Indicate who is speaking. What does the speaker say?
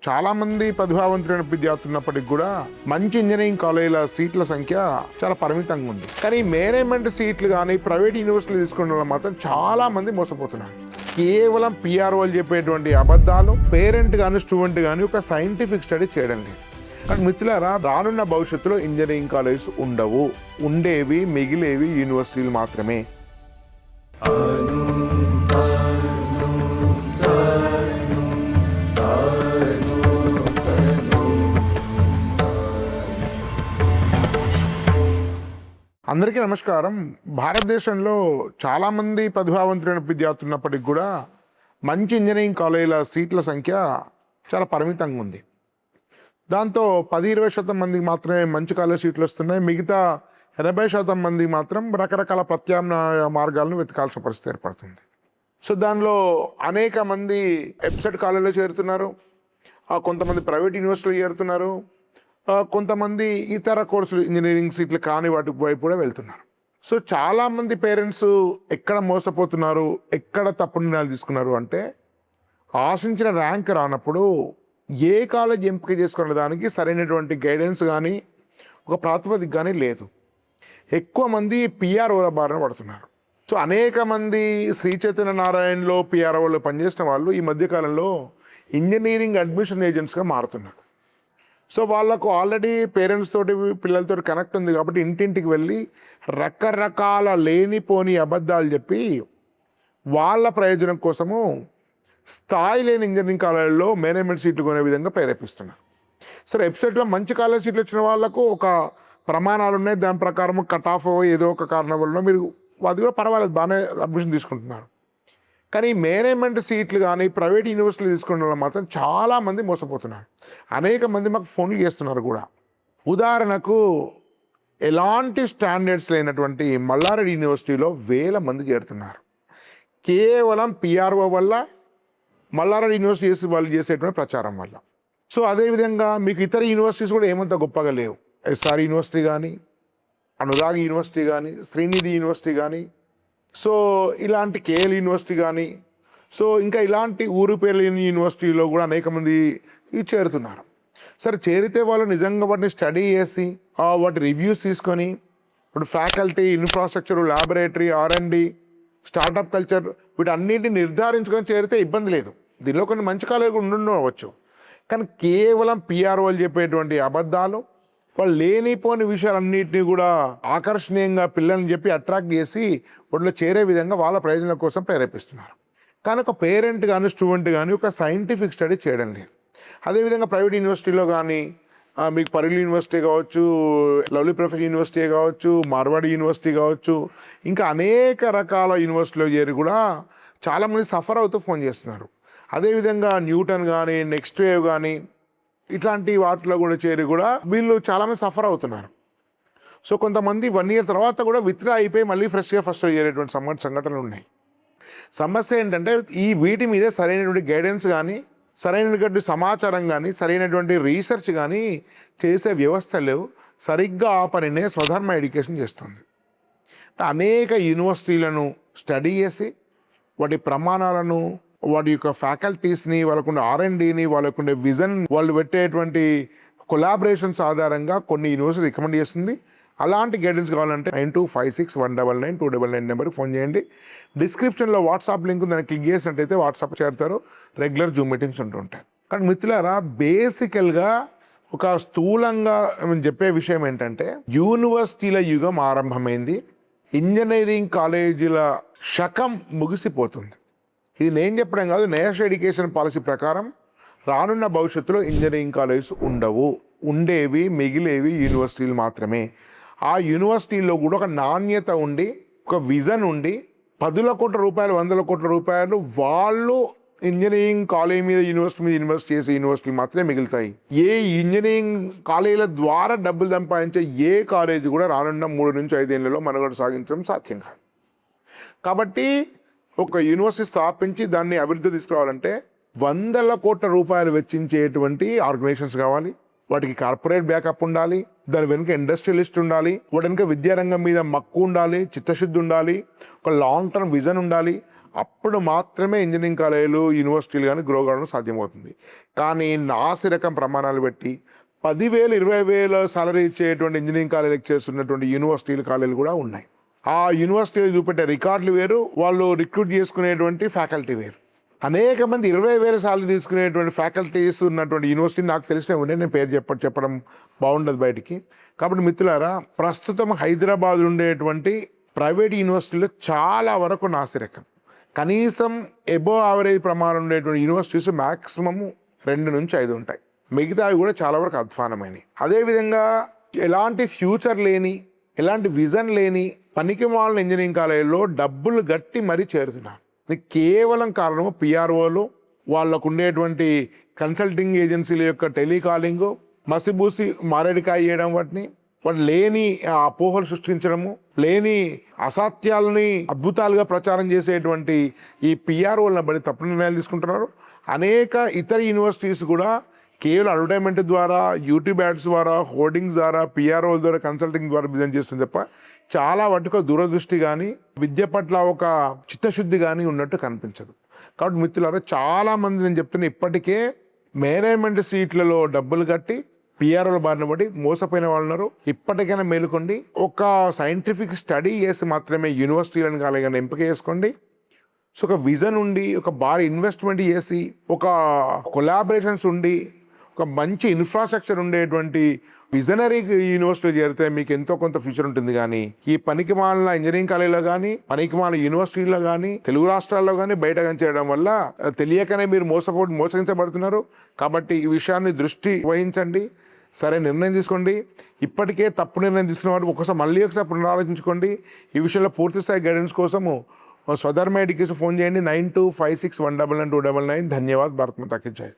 Speaker 1: చాలామంది ప్రతిభావంతులైన విద్యార్థులు ఉన్నప్పటికీ కూడా మంచి ఇంజనీరింగ్ కాలేజీల సీట్ల సంఖ్య చాలా పరిమితంగా ఉంది. కానీ మేనేజ్మెంట్ సీట్లు కానీ ప్రైవేట్ యూనివర్సిటీలు తీసుకున్న వాళ్ళు మాత్రం చాలా మంది మోసపోతున్నారు. కేవలం పిఆర్ఓలు చెప్పేటువంటి అబద్ధాలు పేరెంట్ కానీ స్టూడెంట్ కానీ ఒక సైంటిఫిక్ స్టడీ చేయడం లేదు. కానీ మిత్రులారా, రానున్న భవిష్యత్తులో ఇంజనీరింగ్ కాలేజెస్ ఉండవు. ఉండేవి మిగిలేవి యూనివర్సిటీలు మాత్రమే. అందరికీ నమస్కారం. భారతదేశంలో చాలామంది ప్రతిభావంతులైన విద్యార్థులు ఉన్నప్పటికీ కూడా మంచి ఇంజనీరింగ్ కాలేజీల సీట్ల సంఖ్య చాలా పరిమితంగా ఉంది. దాంతో 10-20% మందికి మాత్రమే మంచి కాలేజ్ సీట్లు వస్తున్నాయి. మిగతా 80% మందికి మాత్రం రకరకాల ప్రత్యామ్నాయ మార్గాలను వెతకాల్సిన పరిస్థితి ఏర్పడుతుంది. సో దానిలో అనేక మంది ఎబ్సెట్ కాలేజీలో చేరుతున్నారు, కొంతమంది ప్రైవేట్ యూనివర్సిటీలో చేరుతున్నారు, కొంతమంది ఇతర కోర్సులు ఇంజనీరింగ్ సీట్లు కాని వాటి వైపు కూడా వెళ్తున్నారు. సో చాలామంది పేరెంట్స్ ఎక్కడ మోసపోతున్నారు, ఎక్కడ తప్పు నిర్ణయాలు తీసుకున్నారు అంటే, ఆశించిన ర్యాంక్ రానప్పుడు ఏ కాలేజ్ ఎంపిక చేసుకునే దానికి సరైనటువంటి గైడెన్స్ కానీ ఒక ప్రాతిపదిక కానీ లేదు. ఎక్కువ మంది పిఆర్ఓల బారిన పడుతున్నారు. సో అనేక మంది శ్రీ చైతన్య నారాయణలో పిఆర్ఓలు పనిచేసిన వాళ్ళు ఈ మధ్యకాలంలో ఇంజనీరింగ్ అడ్మిషన్ ఏజెంట్స్గా మారుతున్నారు. సో వాళ్ళకు ఆల్రెడీ పేరెంట్స్ తోటి పిల్లలతో కనెక్ట్ ఉంది కాబట్టి ఇంటింటికి వెళ్ళి రకరకాల లేనిపోని అబద్ధాలు చెప్పి వాళ్ళ ప్రయోజనం కోసము స్థాయి లేని ఇంజనీరింగ్ కాలేజీలో మేనేజ్మెంట్ సీట్లు కొనే విధంగా ప్రేరేపిస్తున్నారు. సరే, వెబ్సైట్లో మంచి కాలేజ్ సీట్లు వచ్చిన వాళ్ళకు ఒక ప్రమాణాలు ఉన్నాయి. దాని ప్రకారం కట్ ఆఫ్ ఏదో ఒక కారణం వల్ల మీరు అది కూడా పర్వాలేదు, బాగానే అడ్మిషన్ తీసుకుంటున్నారు. కానీ మేనేజ్మెంట్ సీట్లు కానీ ప్రైవేట్ యూనివర్సిటీలు తీసుకున్న వాళ్ళు మాత్రం చాలామంది మోసపోతున్నారు. అనేక మంది మాకు ఫోన్లు చేస్తున్నారు కూడా. ఉదాహరణకు, ఎలాంటి స్టాండర్డ్స్ లేనటువంటి మల్లారెడ్డి యూనివర్సిటీలో 1000 మంది చేరుతున్నారు. కేవలం పిఆర్ఓ వల్ల, మల్లారెడ్డి యూనివర్సిటీ వాళ్ళు చేసేటువంటి ప్రచారం వల్ల. సో అదేవిధంగా మీకు ఇతర యూనివర్సిటీస్ కూడా ఏమంత గొప్పగా లేవు. ఎస్ఆర్ యూనివర్సిటీ కానీ, అనురాగ్ యూనివర్సిటీ కానీ, శ్రీనిధి యూనివర్సిటీ కానీ, సో ఇలాంటి కేఎల్ యూనివర్సిటీ కానీ, సో ఇంకా ఇలాంటి ఊరు పేరు లేని యూనివర్సిటీలో కూడా అనేక మంది చేరుతున్నారు. సరే, చేరితే వాళ్ళు నిజంగా వాటిని స్టడీ చేసి వాటి రివ్యూస్ తీసుకొని ఇప్పుడు faculty, infrastructure, laboratory, R&D, startup culture వీటన్నిటిని నిర్ధారించుకొని చేరితే ఇబ్బంది లేదు. దీనిలో కొన్ని మంచి కాలేజీలు ఉండవచ్చు. కానీ కేవలం పిఆర్ఓలు చెప్పేటువంటి అబద్ధాలు, వాళ్ళు లేనిపోని విషయాలన్నింటినీ కూడా ఆకర్షణీయంగా పిల్లల్ని చెప్పి అట్రాక్ట్ చేసి వాటిలో చేరే విధంగా వాళ్ళ ప్రయోజనాల కోసం ప్రేరేపిస్తున్నారు. కానీ ఒక పేరెంట్ కానీ స్టూడెంట్ కానీ ఒక సైంటిఫిక్ స్టడీ చేయడం లేదు. అదేవిధంగా ప్రైవేట్ యూనివర్సిటీలో కానీ మీకు పరీల్ యూనివర్సిటీ కావచ్చు, లవ్లీ ప్రొఫెసర్ యూనివర్సిటీ కావచ్చు, మార్వాడి యూనివర్సిటీ కావచ్చు, ఇంకా అనేక రకాల యూనివర్సిటీలో చేరి కూడా చాలామంది సఫర్ అవుతూ ఫోన్ చేస్తున్నారు. అదేవిధంగా న్యూటన్ కానీ, నెక్స్ట్ వేవ్ కానీ ఇట్లాంటి వాటిలో కూడా చేరి కూడా వీళ్ళు చాలామంది సఫర్ అవుతున్నారు. సో కొంతమంది 1 year తర్వాత కూడా విత్డ్రా అయిపోయి మళ్ళీ ఫ్రెష్గా ఫస్ట్ చేరేటువంటి సంఘటనలు ఉన్నాయి. సమస్య ఏంటంటే, వీటి మీద సరైనటువంటి గైడెన్స్ కానీ, సరైనటువంటి సమాచారం కానీ, సరైనటువంటి రీసెర్చ్ కానీ చేసే వ్యవస్థలు సరిగ్గా ఆ పనినే స్వధర్మ ఎడ్యుకేషన్ చేస్తుంది. అనేక యూనివర్సిటీలను స్టడీ చేసి వాటి ప్రమాణాలను, వాటి యొక్క ఫ్యాకల్టీస్ని, వాళ్ళకుండే R&Dని, వాళ్ళకుండే విజన్, వాళ్ళు పెట్టేటువంటి కొలాబరేషన్స్ ఆధారంగా కొన్ని యూనివర్సిటీ రికమెండ్ చేస్తుంది. అలాంటి గైడెన్స్ కావాలంటే 9256199299 నెంబర్కి ఫోన్ చేయండి. డిస్క్రిప్షన్లో వాట్సాప్ లింక్ దాన్ని క్లిక్ చేసినట్టయితే వాట్సాప్ చేరుతారు. రెగ్యులర్ జూమ్ మీటింగ్స్ ఉంటుంటాయి. కానీ మిత్రులారా, బేసికల్గా ఒక స్థూలంగా చెప్పే విషయం ఏంటంటే, యూనివర్సిటీల యుగం ఆరంభమైంది, ఇంజనీరింగ్ కాలేజీల శకం ముగిసిపోతుంది. ఇది నేను చెప్పడం కాదు, నేషనల్ ఎడ్యుకేషన్ పాలసీ ప్రకారం రానున్న భవిష్యత్తులో ఇంజనీరింగ్ కాలేజెస్ ఉండవు. ఉండేవి మిగిలేవి యూనివర్సిటీలు మాత్రమే. ఆ యూనివర్సిటీల్లో కూడా ఒక నాణ్యత ఉండి, ఒక విజన్ ఉండి, 10 కోట్ల రూపాయలు 100 కోట్ల రూపాయలు వాళ్ళు ఇంజనీరింగ్ కాలేజ్ మీద యూనివర్సిటీ మీద ఇన్వెస్ట్ చేసే యూనివర్సిటీలు మాత్రమే మిగులుతాయి. ఏ ఇంజనీరింగ్ కాలేజీల ద్వారా డబ్బులు సంపాదించే ఏ కాలేజీ కూడా రానున్న 3 నుంచి 5 ఏళ్లలో మనుగడ సాగించడం సాధ్యం కాదు. కాబట్టి ఒక యూనివర్సిటీ స్థాపించి దాన్ని అభివృద్ధి తీసుకురావాలంటే 100 కోట్ల రూపాయలు వెచ్చించేటువంటి ఆర్గనైజేషన్స్ కావాలి. వాటికి కార్పొరేట్ బ్యాకప్ ఉండాలి, దాని వెనుక ఇండస్ట్రియలిస్ట్ ఉండాలి, వాటి వెనుక విద్యారంగం మీద మక్కువ ఉండాలి, చిత్తశుద్ధి ఉండాలి, ఒక లాంగ్ టర్మ్ విజన్ ఉండాలి. అప్పుడు మాత్రమే ఇంజనీరింగ్ కాలేజీలు యూనివర్సిటీలు కానీ గ్రో కావడం సాధ్యమవుతుంది. కానీ నాసి రకం ప్రమాణాలు పెట్టి 10,000 20,000 సాలరీ ఇచ్చేటువంటి ఇంజనీరింగ్ కాలేజ్ లెక్చర్స్ ఉన్నటువంటి యూనివర్సిటీలు కాలేజీలు కూడా ఉన్నాయి. ఆ యూనివర్సిటీలు చూపెట్టే రికార్డులు వేరు, వాళ్ళు రిక్రూట్ చేసుకునేటువంటి ఫ్యాకల్టీ వేరు. అనేక మంది 20,000 సాలరీ తీసుకునేటువంటి ఫ్యాకల్టీస్ ఉన్నటువంటి యూనివర్సిటీ నాకు తెలిసే ఉన్నాయి. నేను పేరు చెప్పడం బాగుండదు బయటికి. కాబట్టి మిత్రులారా, ప్రస్తుతం హైదరాబాద్ ఉండేటువంటి ప్రైవేట్ యూనివర్సిటీలో చాలా వరకు నాసిరకం. కనీసం ఎబోవ్ యావరేజ్ ప్రమాణం ఉండేటువంటి యూనివర్సిటీస్ మ్యాక్సిమం 2 నుంచి 5 ఉంటాయి. మిగతావి కూడా చాలా వరకు అధ్వానమైనవి. అదేవిధంగా ఎలాంటి ఫ్యూచర్ లేని, ఎలాంటి విజన్ లేని పనికిమాలిన ఇంజనీరింగ్ కాలేజీలో డబ్బులు గట్టి మరీ చేరుతున్నారు. ఇది కేవలం కారణము పిఆర్ఓలు, వాళ్ళకు ఉండేటువంటి కన్సల్టింగ్ ఏజెన్సీల యొక్క టెలికాలింగు, మసిబూసి మారేడికాయ చేయడం, వాటి లేని అపోహలు సృష్టించడము, లేని అసత్యాలని అద్భుతాలుగా ప్రచారం చేసేటువంటి ఈ పిఆర్ఓలను బట్టి తప్పుడు నిర్ణయాలు తీసుకుంటున్నారు. అనేక ఇతర యూనివర్సిటీస్ కూడా కేవలం అడ్వర్టైజ్మెంట్ ద్వారా, యూట్యూబ్ యాడ్స్ ద్వారా, హోర్డింగ్స్ ద్వారా, పిఆర్ఓల ద్వారా, కన్సల్టింగ్ ద్వారా బిజినెస్ చేస్తుంది తప్ప చాలా వాటికి దూరదృష్టి కానీ, విద్య పట్ల ఒక చిత్తశుద్ధి కానీ ఉన్నట్టు కనిపించదు. కాబట్టి మిత్రులారా, చాలామంది నేను చెప్తున్నా, ఇప్పటికే మేనేజ్మెంట్ సీట్లలో డబ్బులు కట్టి పిఆర్ఓల బారిన పడి మోసపోయిన వాళ్ళు ఉన్నారు. ఇప్పటికైనా మేలుకోండి. ఒక సైంటిఫిక్ స్టడీ చేసి మాత్రమే యూనివర్సిటీలను కాలేజీలను ఎంపిక చేసుకోండి. సో ఒక విజన్ ఉండి, ఒక భారీ ఇన్వెస్ట్మెంట్ చేసి, ఒక కొలాబరేషన్స్ ఉండి, ఒక మంచి ఇన్ఫ్రాస్ట్రక్చర్ ఉండేటువంటి విజనరీ యూనివర్సిటీలో చేరితే మీకు ఎంతో కొంత ఫ్యూచర్ ఉంటుంది. కానీ ఈ పనికిమాలిన ఇంజనీరింగ్ కాలేజీలో కానీ, పనికిమాలిన యూనివర్సిటీలో కానీ, తెలుగు రాష్ట్రాల్లో కానీ బయట చేయడం వల్ల తెలియకనే మీరు మోసగించబడుతున్నారు. కాబట్టి ఈ విషయాన్ని దృష్టి వహించండి, సరైన నిర్ణయం తీసుకోండి. ఇప్పటికే తప్పు నిర్ణయం తీసుకున్న వారు ఒకసారి పునరాలోచించుకోండి. ఈ విషయంలో పూర్తి స్థాయి గైడెన్స్ కోసము స్వధర్మ ఎడ్యుకేషన్ ఫోన్ చేయండి. 9256199299. ధన్యవాద్. భారత్ మాతా కీ జై.